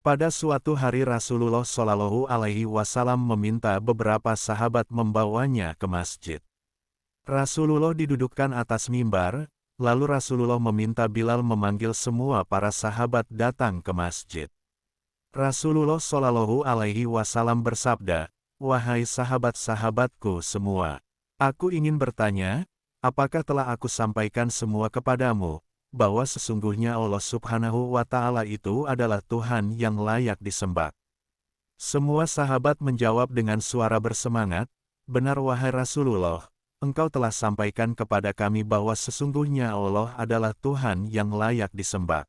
Pada suatu hari Rasulullah Shallallahu Alaihi Wasallam meminta beberapa sahabat membawanya ke masjid. Rasulullah didudukkan atas mimbar, lalu Rasulullah meminta Bilal memanggil semua para sahabat datang ke masjid. Rasulullah Shallallahu Alaihi Wasallam bersabda, "Wahai sahabat-sahabatku semua, aku ingin bertanya, apakah telah aku sampaikan semua kepadamu, bahwa sesungguhnya Allah Subhanahu wa Ta'ala itu adalah Tuhan yang layak disembah?" Semua sahabat menjawab dengan suara bersemangat, "Benar wahai Rasulullah, Engkau telah sampaikan kepada kami bahwa sesungguhnya Allah adalah Tuhan yang layak disembah."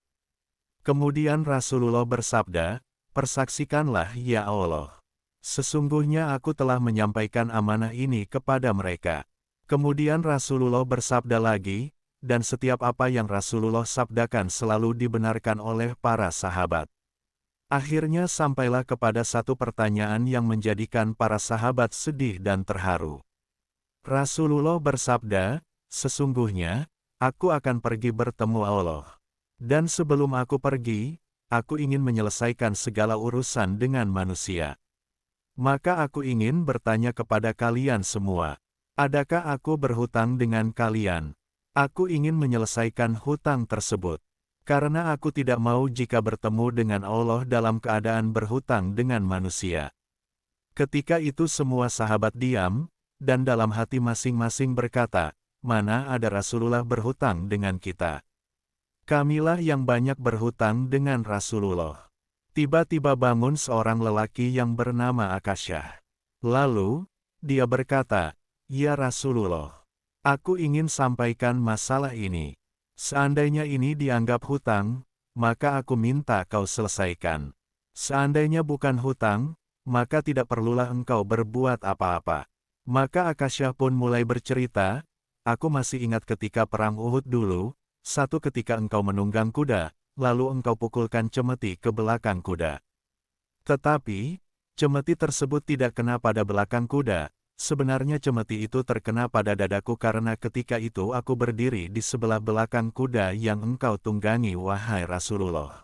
Kemudian Rasulullah bersabda, "Persaksikanlah ya Allah, sesungguhnya aku telah menyampaikan amanah ini kepada mereka." Kemudian Rasulullah bersabda lagi, dan setiap apa yang Rasulullah sabdakan selalu dibenarkan oleh para sahabat. Akhirnya sampailah kepada satu pertanyaan yang menjadikan para sahabat sedih dan terharu. Rasulullah bersabda, "Sesungguhnya, aku akan pergi bertemu Allah. Dan sebelum aku pergi, aku ingin menyelesaikan segala urusan dengan manusia. Maka aku ingin bertanya kepada kalian semua, adakah aku berhutang dengan kalian? Aku ingin menyelesaikan hutang tersebut. Karena aku tidak mau jika bertemu dengan Allah dalam keadaan berhutang dengan manusia." Ketika itu semua sahabat diam, dan dalam hati masing-masing berkata, "Mana ada Rasulullah berhutang dengan kita? Kamilah yang banyak berhutang dengan Rasulullah." Tiba-tiba bangun seorang lelaki yang bernama Akasyah. Lalu, dia berkata, "Ya Rasulullah, aku ingin sampaikan masalah ini. Seandainya ini dianggap hutang, maka aku minta kau selesaikan. Seandainya bukan hutang, maka tidak perlulah engkau berbuat apa-apa." Maka Akasyah pun mulai bercerita, "Aku masih ingat ketika perang Uhud dulu, satu ketika engkau menunggang kuda, lalu engkau pukulkan cemeti ke belakang kuda. Tetapi, cemeti tersebut tidak kena pada belakang kuda, sebenarnya cemeti itu terkena pada dadaku karena ketika itu aku berdiri di sebelah belakang kuda yang engkau tunggangi wahai Rasulullah."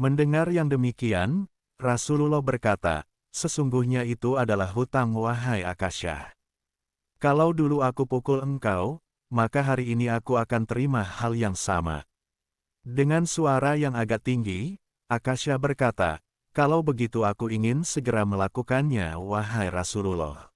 Mendengar yang demikian, Rasulullah berkata, "Sesungguhnya itu adalah hutang wahai Akasyah. Kalau dulu aku pukul engkau, maka hari ini aku akan terima hal yang sama." Dengan suara yang agak tinggi, Akasyah berkata, "Kalau begitu aku ingin segera melakukannya wahai Rasulullah."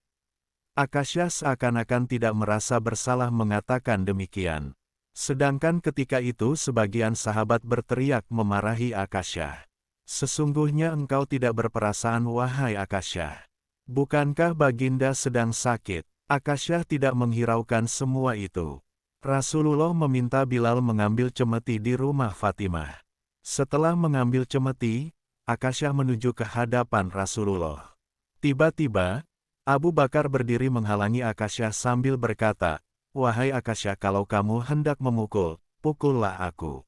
Akasyah seakan-akan tidak merasa bersalah mengatakan demikian. Sedangkan ketika itu sebagian sahabat berteriak memarahi Akasyah. "Sesungguhnya engkau tidak berperasaan wahai Akasyah. Bukankah baginda sedang sakit?" Akasyah tidak menghiraukan semua itu. Rasulullah meminta Bilal mengambil cemeti di rumah Fatimah. Setelah mengambil cemeti, Akasyah menuju ke hadapan Rasulullah. Tiba-tiba, Abu Bakar berdiri menghalangi Akasyah sambil berkata, "Wahai Akasyah, kalau kamu hendak memukul, pukullah aku.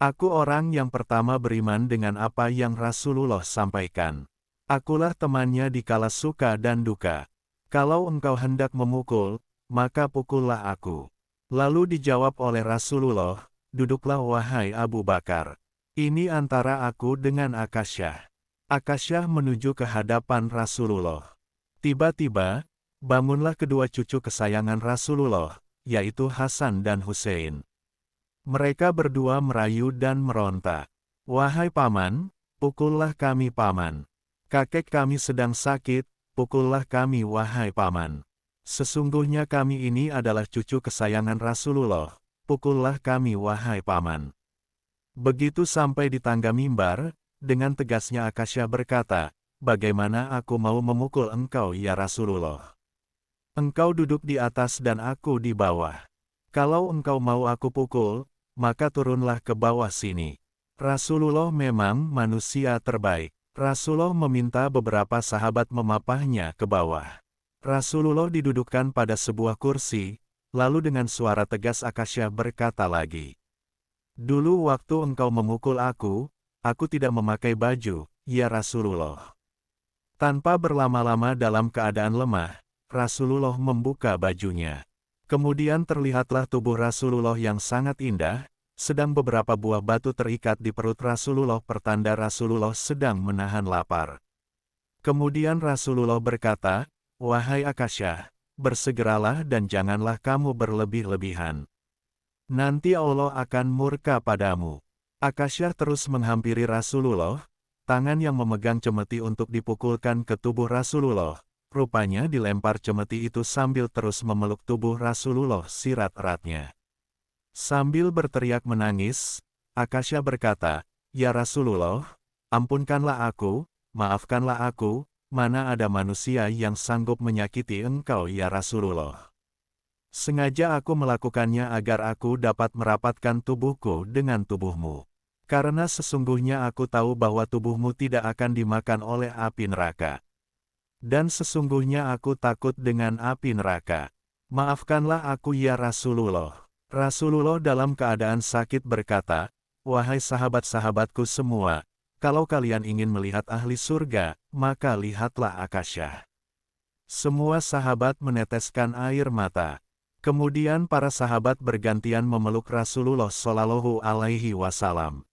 Aku orang yang pertama beriman dengan apa yang Rasulullah sampaikan. Akulah temannya di kala suka dan duka. Kalau engkau hendak memukul, maka pukullah aku." Lalu dijawab oleh Rasulullah, "Duduklah wahai Abu Bakar. Ini antara aku dengan Akasyah." Akasyah menuju ke hadapan Rasulullah. Tiba-tiba, bangunlah kedua cucu kesayangan Rasulullah, yaitu Hasan dan Hussein. Mereka berdua merayu dan meronta, "Wahai paman, pukullah kami paman. Kakek kami sedang sakit, pukullah kami wahai paman. Sesungguhnya kami ini adalah cucu kesayangan Rasulullah, pukullah kami wahai paman." Begitu sampai di tangga mimbar, dengan tegasnya Akasyah berkata, "Bagaimana aku mau memukul engkau ya Rasulullah? Engkau duduk di atas dan aku di bawah. Kalau engkau mau aku pukul, maka turunlah ke bawah sini." Rasulullah memang manusia terbaik. Rasulullah meminta beberapa sahabat memapahnya ke bawah. Rasulullah didudukkan pada sebuah kursi, lalu dengan suara tegas Akasyah berkata lagi, "Dulu waktu engkau memukul aku tidak memakai baju, ya Rasulullah." Tanpa berlama-lama dalam keadaan lemah, Rasulullah membuka bajunya. Kemudian terlihatlah tubuh Rasulullah yang sangat indah, sedang beberapa buah batu terikat di perut Rasulullah pertanda Rasulullah sedang menahan lapar. Kemudian Rasulullah berkata, "Wahai Akasyah, bersegeralah dan janganlah kamu berlebih-lebihan. Nanti Allah akan murka padamu." Akasyah terus menghampiri Rasulullah, tangan yang memegang cemeti untuk dipukulkan ke tubuh Rasulullah. Rupanya dilempar cemeti itu sambil terus memeluk tubuh Rasulullah sirat-eratnya. Sambil berteriak menangis, Akasyah berkata, "Ya Rasulullah, ampunkanlah aku, maafkanlah aku, mana ada manusia yang sanggup menyakiti engkau ya Rasulullah. Sengaja aku melakukannya agar aku dapat merapatkan tubuhku dengan tubuhmu. Karena sesungguhnya aku tahu bahwa tubuhmu tidak akan dimakan oleh api neraka. Dan sesungguhnya aku takut dengan api neraka. Maafkanlah aku ya Rasulullah." Rasulullah dalam keadaan sakit berkata, "Wahai sahabat-sahabatku semua, kalau kalian ingin melihat ahli surga, maka lihatlah Akasyah." Semua sahabat meneteskan air mata. Kemudian para sahabat bergantian memeluk Rasulullah Shallallahu Alaihi Wasallam.